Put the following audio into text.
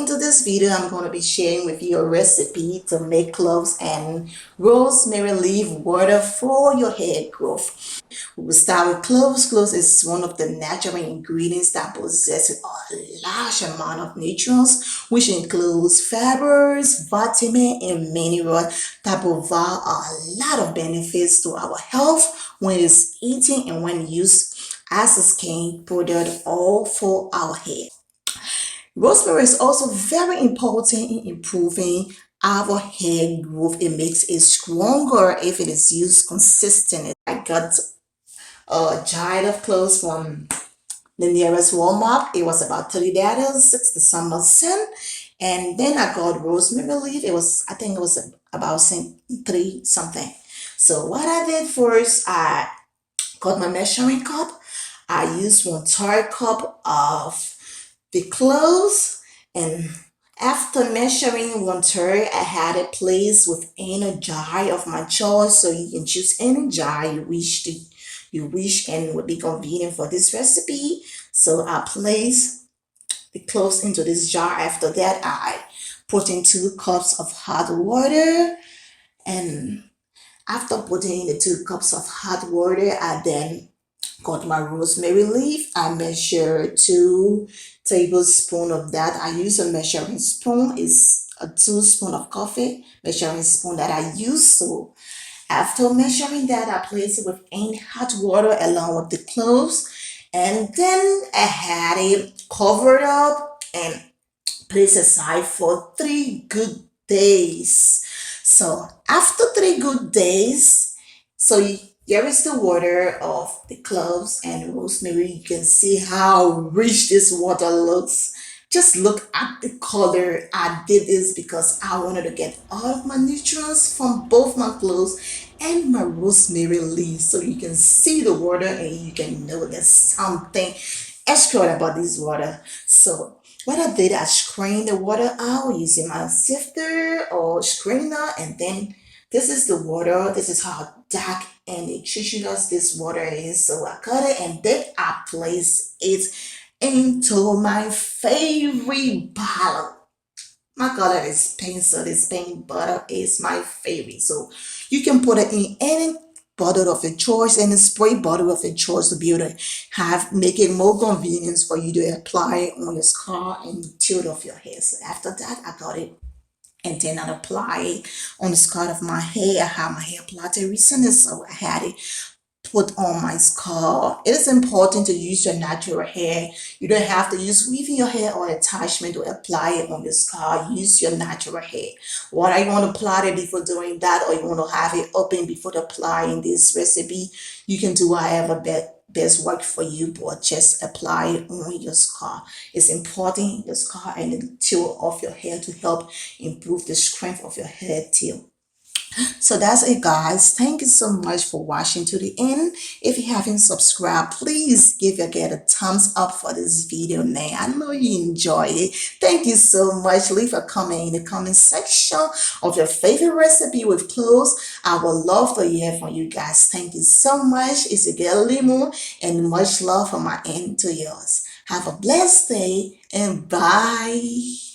into this video, I'm going to be sharing with you a recipe to make cloves and rosemary leaf water for your hair growth. We will start with cloves. Cloves is one of the natural ingredients that possesses a large amount of nutrients, which includes fibers, vitamin, and minerals that provide a lot of benefits to our health when it's eaten and when used as a skin product all for our hair. Rosemary is also very important in improving our hair growth. It makes it stronger if it is used consistently. I got a jar of cloves from the nearest Walmart. It was about $30, 60 some cent. And then I got rosemary leaf. I think it was about 3 something. So what I did first, I got my measuring cup. I used 1/3 cup of the cloves, and after measuring 1/3, I had it placed within a jar of my choice. So you can choose any jar you wish and would be convenient for this recipe. So I place the cloves into this jar. After that, I put in 2 cups of hot water, and after putting in the 2 cups of hot water, I then got my rosemary leaf. I measure 2 tablespoons of that. I use a measuring spoon. It's a 2 spoon of coffee measuring spoon that I use. So after measuring that, I place it within hot water along with the cloves, and then I had it covered up and placed aside for 3 good days. So after 3 good days, so here is the water of the cloves and rosemary. You can see how rich this water looks. Just look at the color. I did this because I wanted to get all of my nutrients from both my cloves and my rosemary leaves. So you can see the water and you can know there's something extra about this water. So what I did, I strained the water out using my sifter or strainer, and then this is the water. This is how dark and nutritious this water is. So I cut it and then I place it into my favorite bottle. My color is pink, so this pink bottle is my favorite. So you can put it in any bottle of your choice, any spray bottle of your choice, to be able to make it more convenient for you to apply it on your scalp and tilt off your hair. So after that, I got it and then I apply it on the scalp of my hair. I had my hair plaited recently, so I had it put on my scalp. It is important to use your natural hair. You don't have to use weave in your hair or attachment to apply it on your scalp. Use your natural hair. Whether you want to apply it before doing that or you want to have it open before applying this recipe, you can do whatever best work for you, but just apply it on your scalp. It's important your scalp and the tilt of your hair to help improve the strength of your hair too. So that's it, guys. Thank you so much for watching to the end. If you haven't subscribed, please give your girl a thumbs up for this video now. I know you enjoy it. Thank you so much. Leave a comment in the comment section of your favorite recipe with cloves. I would love to hear from you guys. Thank you so much. It's your girl Leemue, and much love from my end to yours. Have a blessed day and bye.